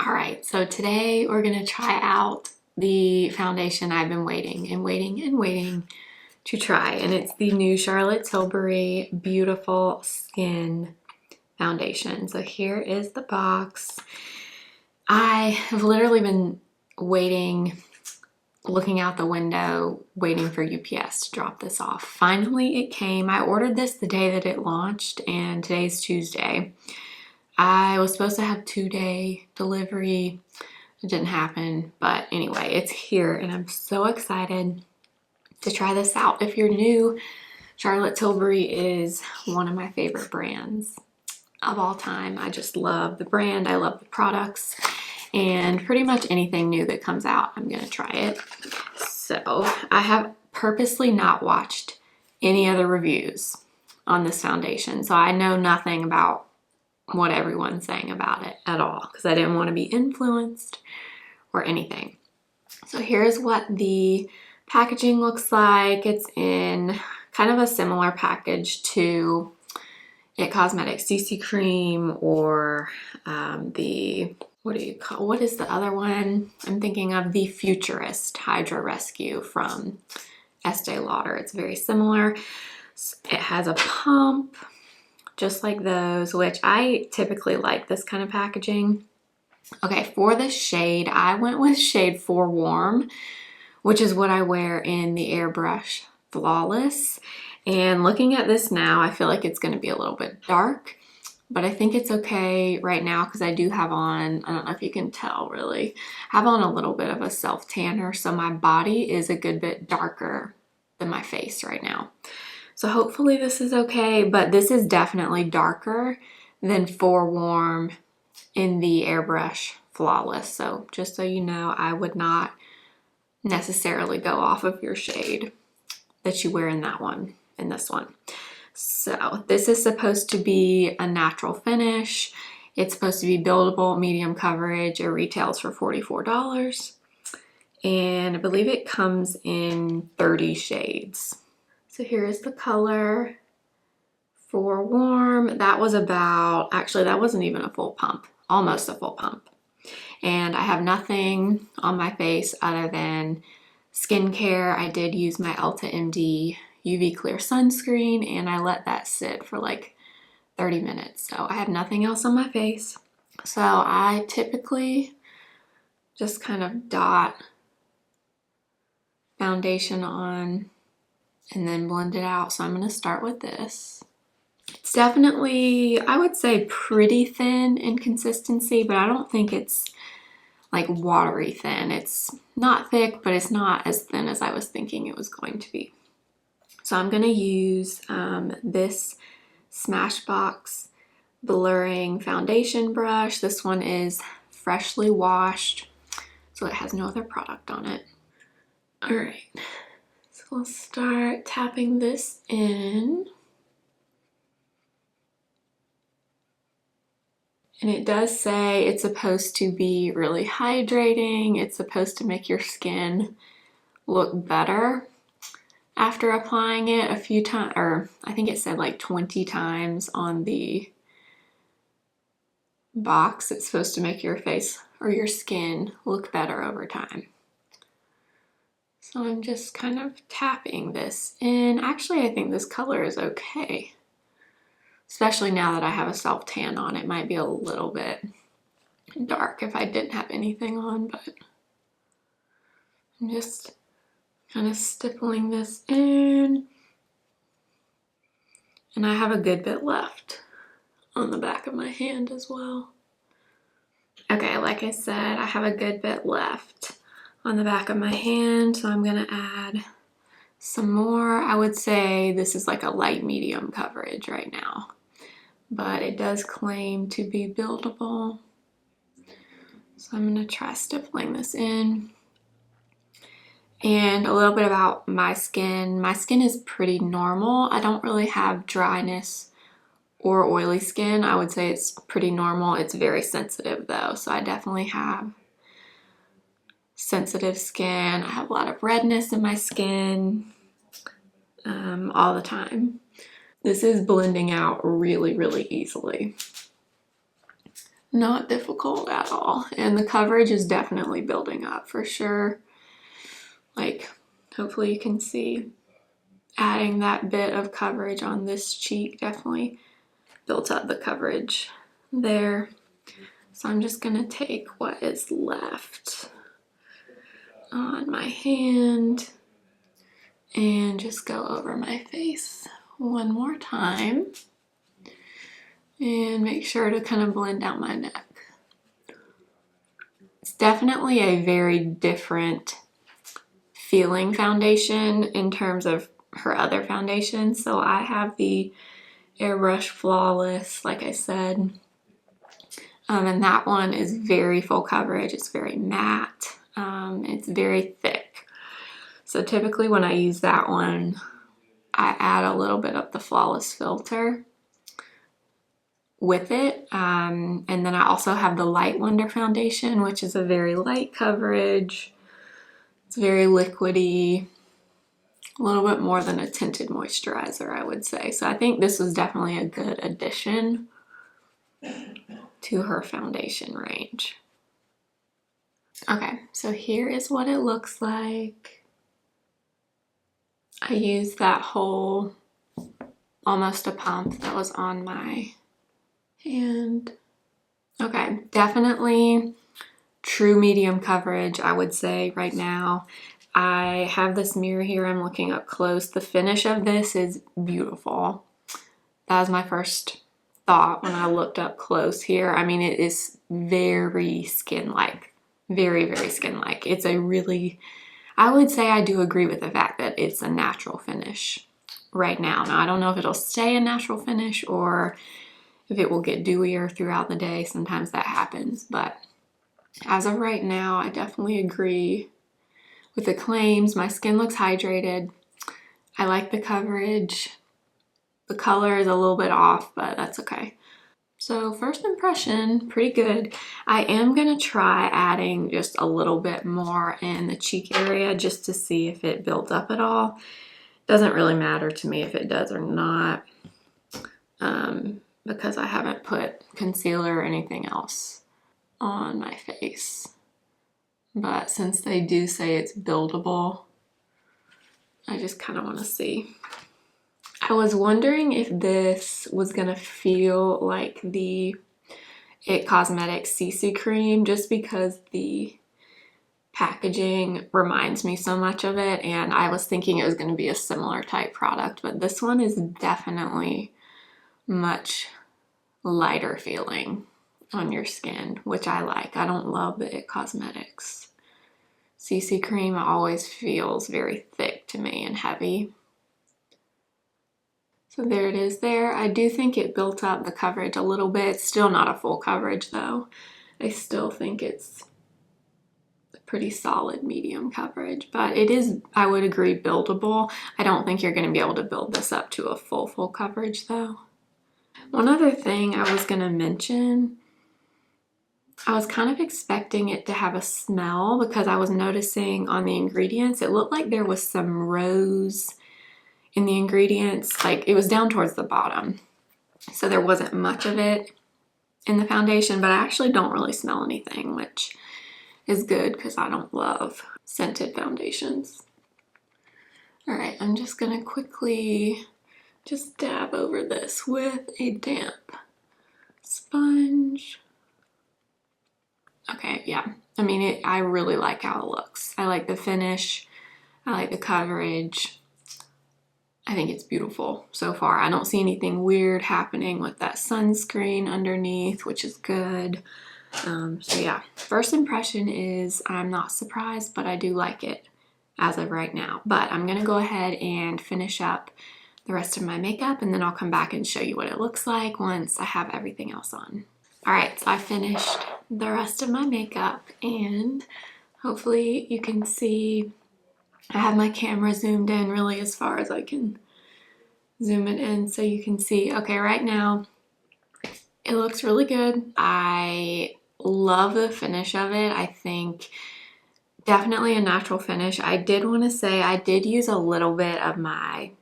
All right, so today we're gonna try out the foundation I've been waiting and waiting and waiting to try, and it's the new Charlotte Tilbury Beautiful Skin Foundation. So here is the box. I have literally been waiting, looking out the window, waiting for UPS to drop this off. Finally, it came. I ordered this the day that it launched, and today's Tuesday. I was supposed to have 2-day delivery. It didn't happen, but anyway, it's here and I'm so excited to try this out. If you're new, Charlotte Tilbury is one of my favorite brands of all time. I just love the brand. I love the products, and pretty much anything new that comes out, I'm gonna try it. So I have purposely not watched any other reviews on this foundation. So I know nothing about what everyone's saying about it at all because I didn't want to be influenced or anything. So here's what the packaging looks like. It's in kind of a similar package to It Cosmetics CC Cream or what is the other one? I'm thinking of the Futurist Hydra Rescue from Estee Lauder. It's very similar. It has a pump, just like those, which I typically like this kind of packaging. Okay, for the shade, I went with shade 4 Warm, which is what I wear in the Airbrush Flawless. And looking at this now, I feel like it's going to be a little bit dark, but I think it's okay right now because I do have on, I don't know if you can tell really, I have on a little bit of a self tanner, so my body is a good bit darker than my face right now. So hopefully this is okay, but this is definitely darker than 4 Warm in the Airbrush Flawless. So just so you know, I would not necessarily go off of your shade that you wear in that one, in this one. So this is supposed to be a natural finish. It's supposed to be buildable, medium coverage. It retails for $44. And I believe it comes in 30 shades. So here is the color for Warm. That was about, actually that wasn't even a full pump, almost a full pump. And I have nothing on my face other than skincare. I did use my Ulta MD UV Clear sunscreen and I let that sit for like 30 minutes. So I have nothing else on my face. So I typically just kind of dot foundation on and then blend it out. So I'm going to start with this. It's definitely, I would say, pretty thin in consistency, but I don't think it's like watery thin. It's not thick, but it's not as thin as I was thinking it was going to be. So I'm going to use this Smashbox blurring foundation brush. This one is freshly washed, so it has no other product on it. All right. We'll start tapping this in. And it does say it's supposed to be really hydrating. It's supposed to make your skin look better after applying it a few times, or I think it said like 20 times on the box. It's supposed to make your face or your skin look better over time. So I'm just kind of tapping this in. Actually, I think this color is okay. Especially now that I have a self tan on. It might be a little bit dark if I didn't have anything on, but I'm just kind of stippling this in. And I have a good bit left on the back of my hand as well. Okay, like I said, I have a good bit left on the back of my hand, so I'm gonna add some more. I would say this is like a light medium coverage right now, but it does claim to be buildable. So I'm gonna try stippling this in. And a little bit about my skin. My skin is pretty normal. I don't really have dryness or oily skin. I would say it's pretty normal. It's very sensitive though, so I definitely have sensitive skin. I have a lot of redness in my skin all the time. This is blending out really, really easily. Not difficult at all. And the coverage is definitely building up for sure. Like, hopefully you can see adding that bit of coverage on this cheek definitely built up the coverage there. So I'm just gonna take what is left on my hand and just go over my face one more time and make sure to kind of blend out my neck. It's definitely a very different feeling foundation in terms of her other foundation. So I have the Airbrush Flawless, like I said, and that one is very full coverage. It's very matte. It's very thick. So typically when I use that one, I add a little bit of the Flawless filter with it. And then I also have the Light Wonder foundation, which is a very light coverage. It's very liquidy, a little bit more than a tinted moisturizer, I would say. So I think this was definitely a good addition to her foundation range. Okay, so here is what it looks like. I used that whole almost a pump that was on my hand. Okay, definitely true medium coverage, I would say right now. I have this mirror here, I'm looking up close. The finish of this is beautiful. That was my first thought when I looked up close here. I mean, it is very skin-like, very, very skin-like. It's a really, I would say I do agree with the fact that it's a natural finish right now. Now, I don't know if it'll stay a natural finish or if it will get dewier throughout the day. Sometimes that happens, but as of right now, I definitely agree with the claims. My skin looks hydrated. I like the coverage. The color is a little bit off, but that's okay. So first impression, pretty good. I am gonna try adding just a little bit more in the cheek area just to see if it builds up at all. Doesn't really matter to me if it does or not, because I haven't put concealer or anything else on my face. But since they do say it's buildable, I just kind of want to see. I was wondering if this was gonna feel like the IT Cosmetics CC cream just because the packaging reminds me so much of it, and I was thinking it was going to be a similar type product, but this one is definitely much lighter feeling on your skin, which I like. I don't love the IT Cosmetics CC cream. It always feels very thick to me and heavy. So there it is there. I do think it built up the coverage a little bit. It's still not a full coverage though. I still think it's pretty solid medium coverage, but it is, I would agree, buildable. I don't think you're going to be able to build this up to a full coverage though. One other thing I was going to mention, I was kind of expecting it to have a smell because I was noticing on the ingredients, it looked like there was some rose in the ingredients, like it was down towards the bottom. So there wasn't much of it in the foundation, but I actually don't really smell anything, which is good because I don't love scented foundations. All right, I'm just gonna quickly just dab over this with a damp sponge. Okay, yeah, I mean, I really like how it looks. I like the finish, I like the coverage. I think it's beautiful so far. I don't see anything weird happening with that sunscreen underneath, which is good. So yeah, first impression is I'm not surprised, but I do like it as of right now. But I'm gonna go ahead and finish up the rest of my makeup and then I'll come back and show you what it looks like once I have everything else on. All right, so I finished the rest of my makeup and hopefully you can see I have my camera zoomed in really as far as I can zoom it in so you can see. Okay, right now it looks really good. I love the finish of it. I think definitely a natural finish. I did want to say I did use a little bit of my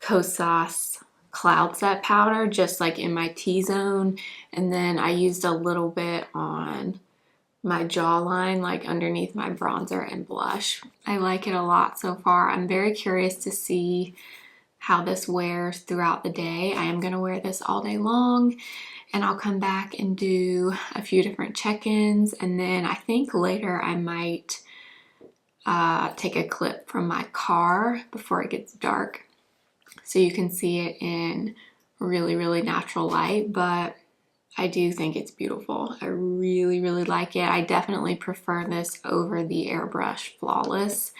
Kosas Cloud Set powder just like in my T-zone, and then I used a little bit on my jawline, like underneath my bronzer and blush. I like it a lot so far. I'm very curious to see how this wears throughout the day. I am going to wear this all day long, and I'll come back and do a few different check-ins, and then I think later I might take a clip from my car before it gets dark so you can see it in really, really natural light. But I do think it's beautiful. I really, really like it. I definitely prefer this over the Airbrush Flawless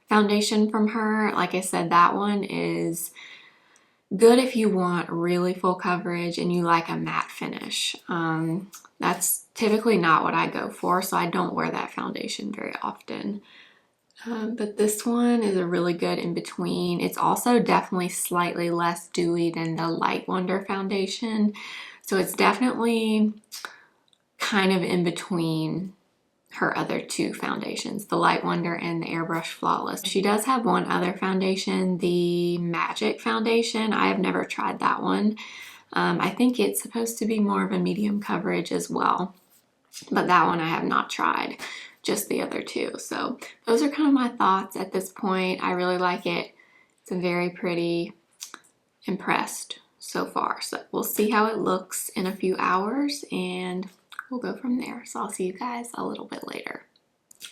foundation from her. Like I said, that one is good if you want really full coverage and you like a matte finish. That's typically not what I go for, so I don't wear that foundation very often. But this one is a really good in between. It's also definitely slightly less dewy than the Light Wonder foundation. So it's definitely kind of in between her other two foundations, the Light Wonder and the Airbrush Flawless. She does have one other foundation, the Magic foundation. I have never tried that one. I think it's supposed to be more of a medium coverage as well, but that one I have not tried, just the other two. So those are kind of my thoughts at this point. I really like it. It's a very pretty. Impressed so far. So we'll see how it looks in a few hours and we'll go from there. So I'll see you guys a little bit later.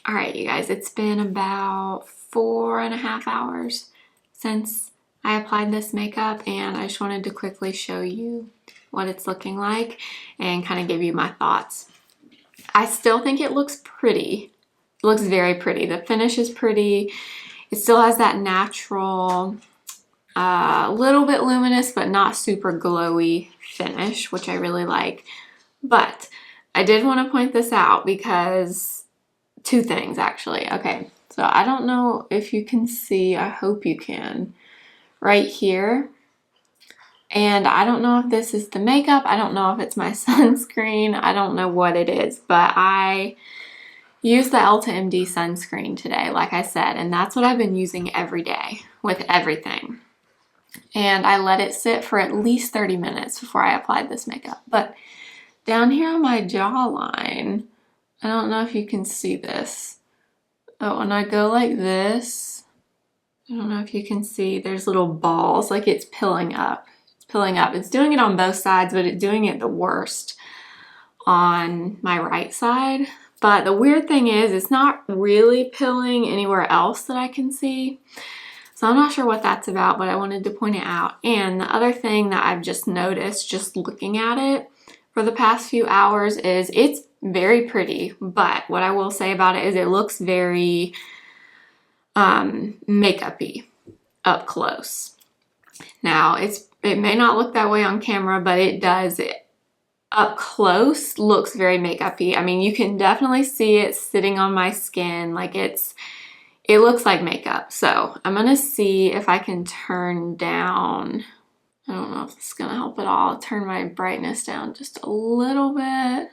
All right, you guys, it's been about 4.5 hours since I applied this makeup, and I just wanted to quickly show you what it's looking like and kind of give you my thoughts. I still think it looks pretty. It looks very pretty. The finish is pretty. It still has that natural, little bit luminous, but not super glowy finish, which I really like. But I did want to point this out because two things actually. Okay, so I don't know if you can see, I hope you can, right here. And I don't know if this is the makeup, I don't know if it's my sunscreen, I don't know what it is, but I used the Elta MD sunscreen today, like I said, and that's what I've been using every day with everything. And I let it sit for at least 30 minutes before I applied this makeup. But down here on my jawline, I don't know if you can see this, but when I go like this, I don't know if you can see, there's little balls, like it's pilling up. It's doing it on both sides, but it's doing it the worst on my right side. But the weird thing is, it's not really pilling anywhere else that I can see. So I'm not sure what that's about, but I wanted to point it out. And the other thing that I've just noticed, just looking at it for the past few hours, is it's very pretty. But what I will say about it is it looks very makeup-y up close. Now, it may not look that way on camera, but it does. It up close looks very makeup-y. I mean, you can definitely see it sitting on my skin. Like it looks like makeup. So I'm gonna see if I can turn down, I don't know if this is gonna help at all, turn my brightness down just a little bit,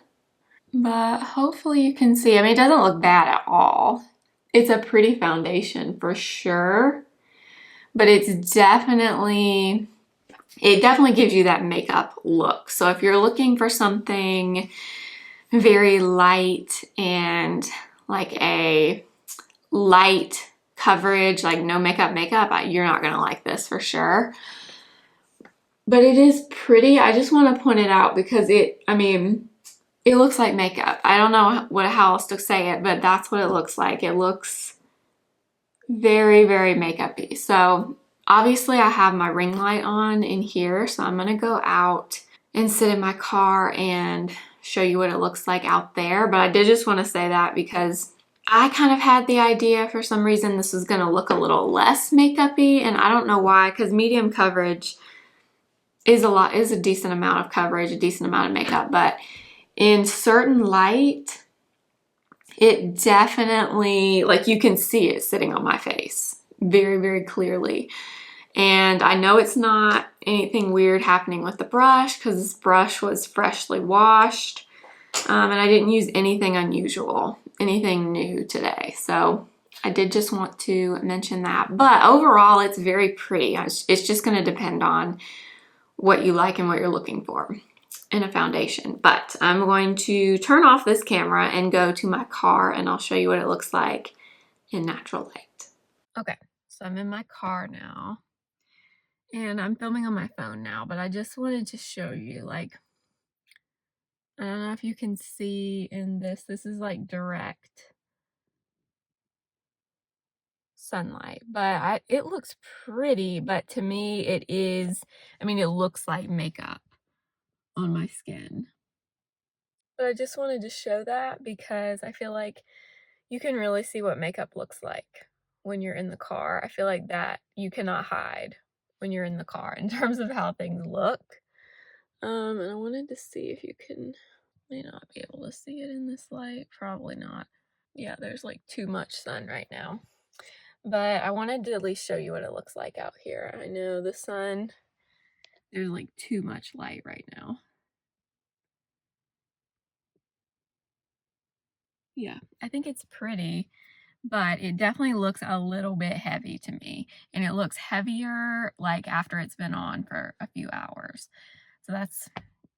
but hopefully you can see. I mean, it doesn't look bad at all. It's a pretty foundation for sure, but it definitely gives you that makeup look. So if you're looking for something very light and like a light coverage, like no makeup, you're not gonna like this for sure. But it is pretty. I just want to point it out because it looks like makeup. I don't know how else to say it, but that's what it looks like. It looks very, very makeup-y. So obviously I have my ring light on in here, so I'm gonna go out and sit in my car and show you what it looks like out there. But I did just want to say that because I kind of had the idea for some reason this was gonna look a little less makeup-y, and I don't know why, because medium coverage is a decent amount of coverage, a decent amount of makeup, but in certain light, it definitely, like you can see it sitting on my face very, very clearly. And I know it's not anything weird happening with the brush because this brush was freshly washed, and I didn't use anything unusual, anything new today. So I did just want to mention that. But overall, it's very pretty. It's just going to depend on what you like and what you're looking for in a foundation. But I'm going to turn off this camera and go to my car, and I'll show you what it looks like in natural light. Okay, so I'm in my car now, and I'm filming on my phone now, but I just wanted to show you, like, I don't know if you can see in this is like direct sunlight, but it looks pretty, but to me it is, I mean, it looks like makeup on my skin. But I just wanted to show that because I feel like you can really see what makeup looks like when you're in the car. I feel like that you cannot hide when you're in the car in terms of how things look. And I wanted to see if you can, may not be able to see it in this light, probably not. Yeah, there's like too much sun right now. But I wanted to at least show you what it looks like out here. I know the sun, there's like too much light right now. Yeah, I think it's pretty, but it definitely looks a little bit heavy to me. And it looks heavier like after it's been on for a few hours. So that's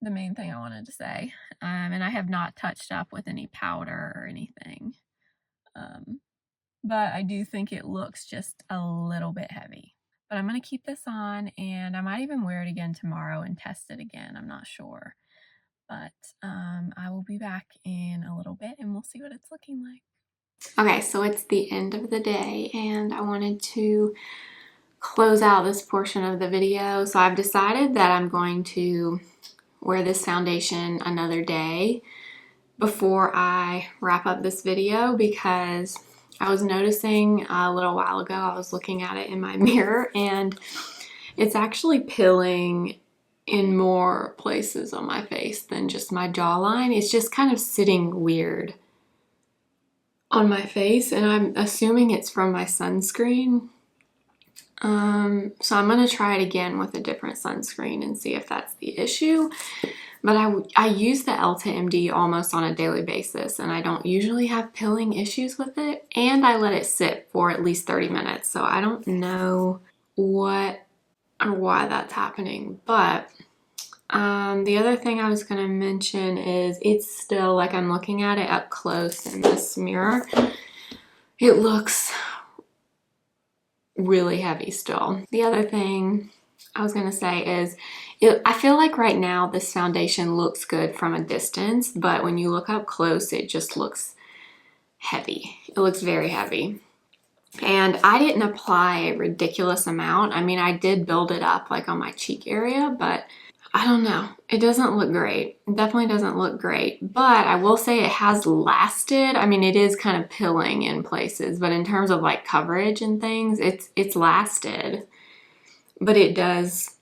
the main thing I wanted to say. And I have not touched up with any powder or anything. But I do think it looks just a little bit heavy. But I'm going to keep this on, and I might even wear it again tomorrow and test it again. I'm not sure. But I will be back in a little bit, and we'll see what it's looking like. Okay, so it's the end of the day, and I wanted to close out this portion of the video. So I've decided that I'm going to wear this foundation another day before I wrap up this video, because I was noticing a little while ago, I was looking at it in my mirror, and it's actually pilling in more places on my face than just my jawline. It's just kind of sitting weird on my face, and I'm assuming it's from my sunscreen. So I'm going to try it again with a different sunscreen and see if that's the issue. But I use the Elta MD almost on a daily basis, and I don't usually have pilling issues with it. And I let it sit for at least 30 minutes. So I don't know what or why that's happening. But the other thing I was going to mention is it's still, like, I'm looking at it up close in this mirror. It looks really heavy still. The other thing I was going to say is I feel like right now this foundation looks good from a distance, but when you look up close, it just looks heavy. It looks very heavy. And I didn't apply a ridiculous amount. I mean, I did build it up like on my cheek area, but I don't know. It doesn't look great. It definitely doesn't look great, but I will say it has lasted. I mean, it is kind of pilling in places, but in terms of like coverage and things, it's lasted, but it does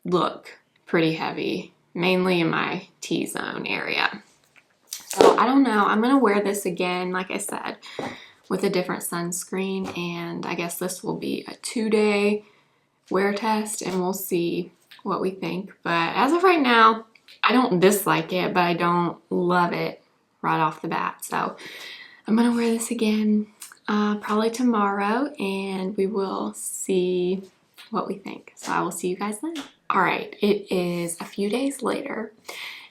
look pretty heavy, mainly in my T-zone area. So I don't know. I'm going to wear this again, like I said, with a different sunscreen, and I guess this will be a 2-day wear test, and we'll see what we think. But as of right now, I don't dislike it, but I don't love it right off the bat. So I'm going to wear this again probably tomorrow, and we will see what we think. So I will see you guys then. All right, it is a few days later,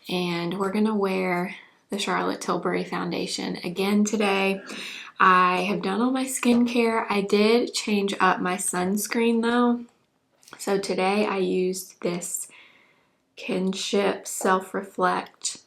and we're gonna wear the Charlotte Tilbury foundation again today. I have done all my skincare. I did change up my sunscreen though. So today I used this Kinship Self-Reflect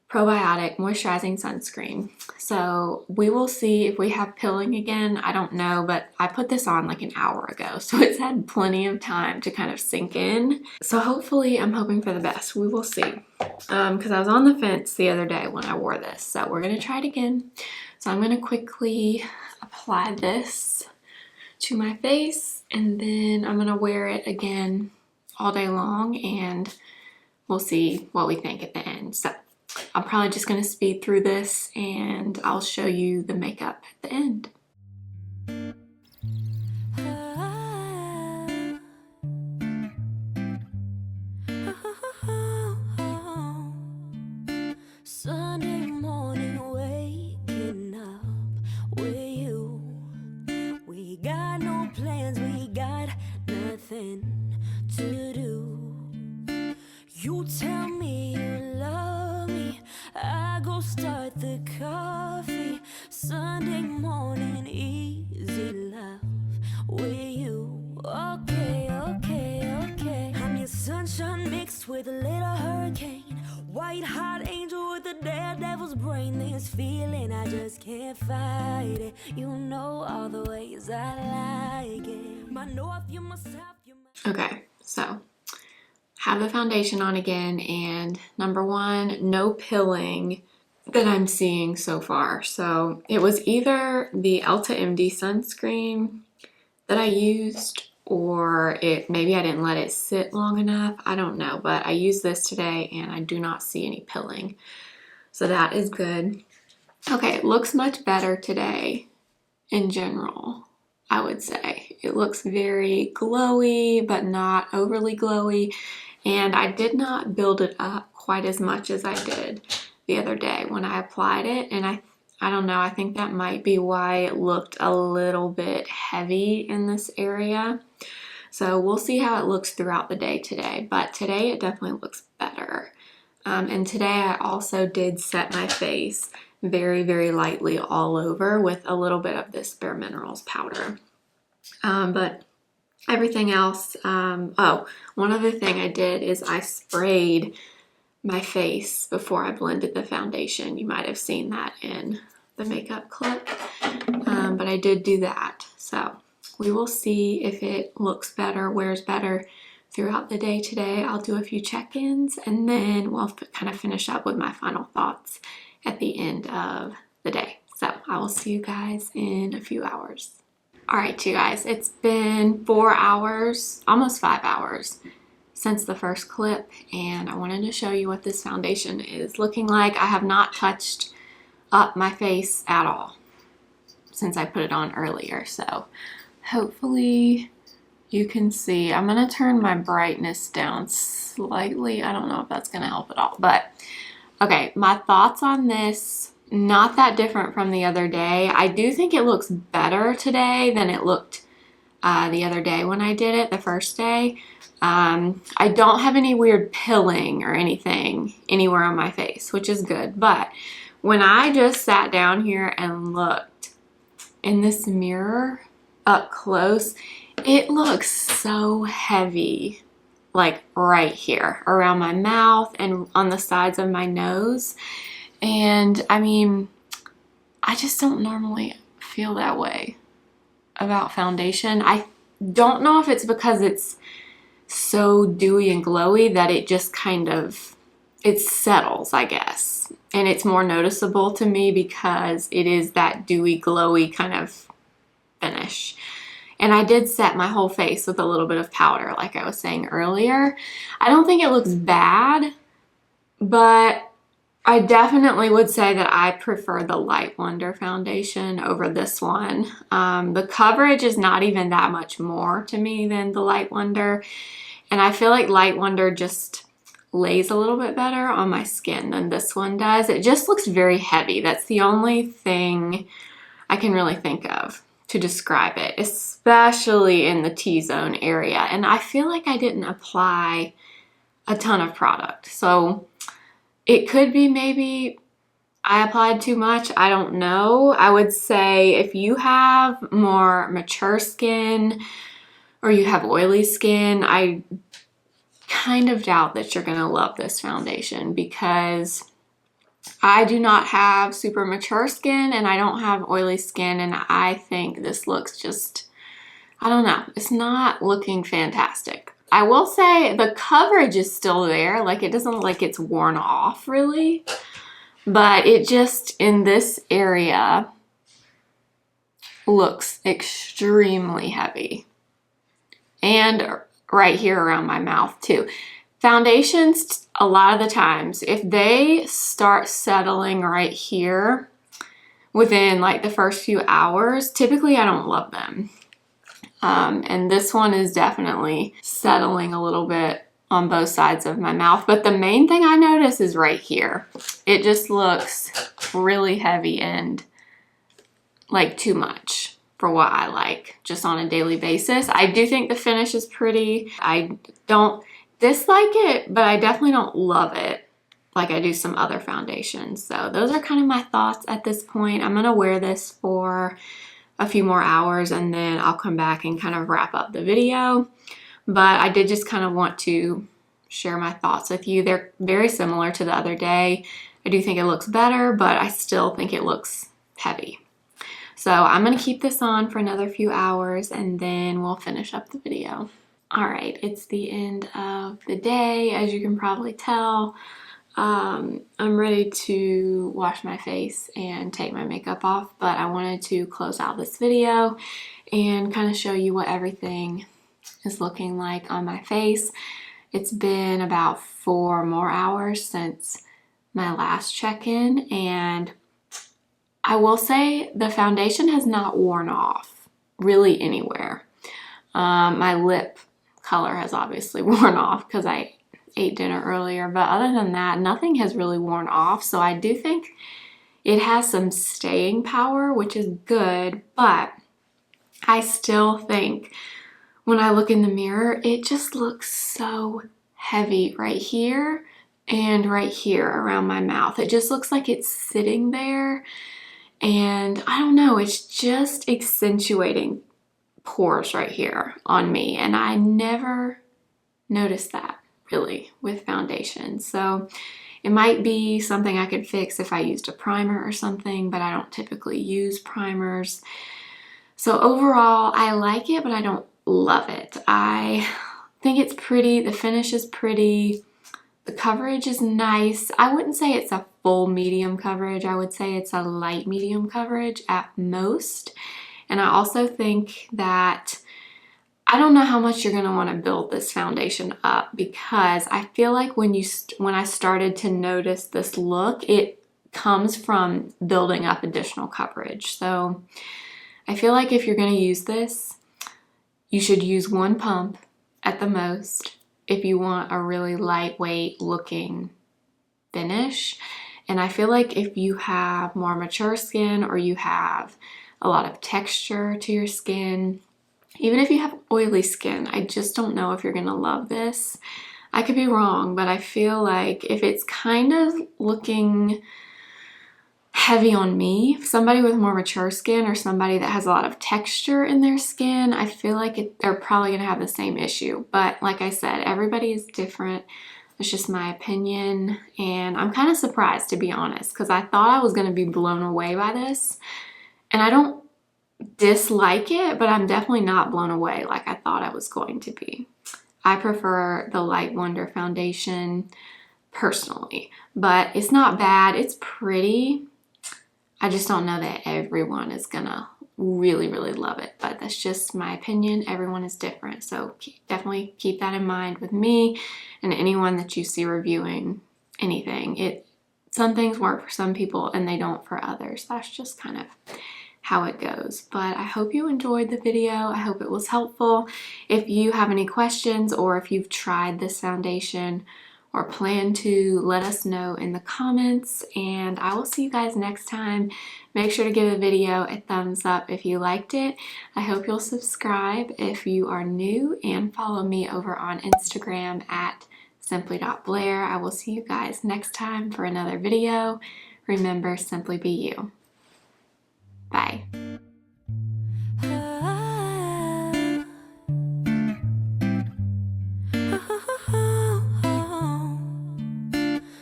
Probiotic Moisturizing Sunscreen. So we will see if we have pilling again. I don't know, but I put this on like an hour ago, so it's had plenty of time to kind of sink in. So hopefully, I'm hoping for the best. We will see. Because I was on the fence the other day when I wore this. So we're going to try it again. So I'm going to quickly apply this to my face, and then I'm going to wear it again all day long, and we'll see what we think at the end. So I'm probably just going to speed through this, and I'll show you the makeup at the end. Sunday morning, waking up with you. We got no plans, we got nothing to do. with a little hurricane, white hot angel with a daredevil's brain. This feeling, I just can't fight it. You know all the ways I like it. My north, you my south, you my... Okay, so have the foundation on again, and number one, no pilling that I'm seeing so far. So it was either the Elta MD sunscreen that I used, or maybe I didn't let it sit long enough. I don't know, but I used this today and I do not see any pilling. So that is good. Okay, it looks much better today in general, I would say. It looks very glowy, but not overly glowy. And I did not build it up quite as much as I did the other day when I applied it. And I don't know, I think that might be why it looked a little bit heavy in this area. So we'll see how it looks throughout the day today. But today it definitely looks better. And today I also did set my face very, very lightly all over with a little bit of this Bare Minerals powder. But everything else, oh, one other thing I did is I sprayed my face before I blended the foundation. You might have seen that in the makeup clip, but I did do that. So we will see if it looks better, wears better throughout the day today. I'll do a few check-ins and then we'll kind of finish up with my final thoughts at the end of the day. So I will see you guys in a few hours. All right, you guys, it's been 4 hours, almost 5 hours since the first clip, and I wanted to show you what this foundation is looking like. I have not touched up my face at all since I put it on earlier, so hopefully you can see. I'm gonna turn my brightness down slightly. I don't know if that's gonna help at all, but okay, my thoughts on this, not that different from the other day. I do think it looks better today than it looked the other day when I did it, the first day. I don't have any weird pilling or anything anywhere on my face, which is good. But when I just sat down here and looked in this mirror up close, it looks so heavy, like right here around my mouth and on the sides of my nose. And I mean, I just don't normally feel that way about foundation. I don't know if it's because it's so dewy and glowy that it just kind of, it settles, I guess. And it's more noticeable to me because it is that dewy, glowy kind of finish. And I did set my whole face with a little bit of powder, like I was saying earlier. I don't think it looks bad, but I definitely would say that I prefer the Light Wonder foundation over this one. The coverage is not even that much more to me than the Light Wonder. And I feel like Light Wonder just lays a little bit better on my skin than this one does. It just looks very heavy. That's the only thing I can really think of to describe it, especially in the T-zone area. And I feel like I didn't apply a ton of product. So it could be maybe I applied too much. I don't know. I would say if you have more mature skin or you have oily skin, I kind of doubt that you're gonna love this foundation because I do not have super mature skin and I don't have oily skin, and I think this looks just, I don't know, it's not looking fantastic. I will say the coverage is still there, like it doesn't look like it's worn off really, but it just in this area looks extremely heavy. And right here around my mouth too. Foundations, a lot of the times, if they start settling right here within like the first few hours, typically I don't love them. And this one is definitely settling a little bit on both sides of my mouth. But the main thing I notice is right here. It just looks really heavy and like too much for what I like just on a daily basis. I do think the finish is pretty. I don't dislike it, but I definitely don't love it like I do some other foundations. So those are kind of my thoughts at this point. I'm gonna wear this for a few more hours and then I'll come back and kind of wrap up the video. But I did just kind of want to share my thoughts with you. They're very similar to the other day. I do think it looks better, but I still think it looks heavy. So I'm going to keep this on for another few hours and then we'll finish up the video. All right, it's the end of the day, as you can probably tell. I'm ready to wash my face and take my makeup off, but I wanted to close out this video and kind of show you what everything is looking like on my face. It's been about 4 more hours since my last check-in, and I will say the foundation has not worn off really anywhere. My lip color has obviously worn off because I ate dinner earlier, but other than that, nothing has really worn off. So I do think it has some staying power, which is good, but I still think when I look in the mirror, it just looks so heavy right here and right here around my mouth. It just looks like it's sitting there, and I don't know, it's just accentuating pores right here on me, and I never noticed that really with foundation. So it might be something I could fix if I used a primer or something, but I don't typically use primers. So overall, I like it, but I don't love it. I think it's pretty, the finish is pretty, the coverage is nice. I wouldn't say it's a full medium coverage. I would say it's a light medium coverage at most. And I also think that I don't know how much you're going to want to build this foundation up, because I feel like when I started to notice this look, it comes from building up additional coverage. So I feel like if you're going to use this, you should use 1 pump at the most if you want a really lightweight looking finish. And I feel like if you have more mature skin or you have a lot of texture to your skin, even if you have oily skin, I just don't know if you're gonna love this. I could be wrong, but I feel like if it's kind of looking heavy on me, somebody with more mature skin or somebody that has a lot of texture in their skin, I feel like they're probably gonna have the same issue. But like I said, everybody is different. It's just my opinion, and I'm kind of surprised, to be honest, because I thought I was gonna be blown away by this, and I don't dislike it, but I'm definitely not blown away like I thought I was going to be. I prefer the Light Wonder foundation personally, but it's not bad. It's pretty. I just don't know that everyone is gonna really, really love it, but that's just my opinion. Everyone is different, so definitely keep that in mind with me and anyone that you see reviewing anything. Some things work for some people and they don't for others. That's just kind of how it goes. But I hope you enjoyed the video. I hope it was helpful. If you have any questions or if you've tried this foundation or plan to, let us know in the comments, and I will see you guys next time. Make sure to give the video a thumbs up if you liked it. I hope you'll subscribe if you are new, and follow me over on Instagram at simply.blair. I will see you guys next time for another video. Remember, simply be you. Bye.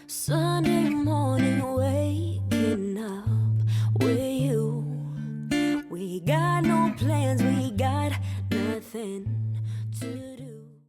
Sunday morning, waking up with you. We got no plans, we got nothing to do.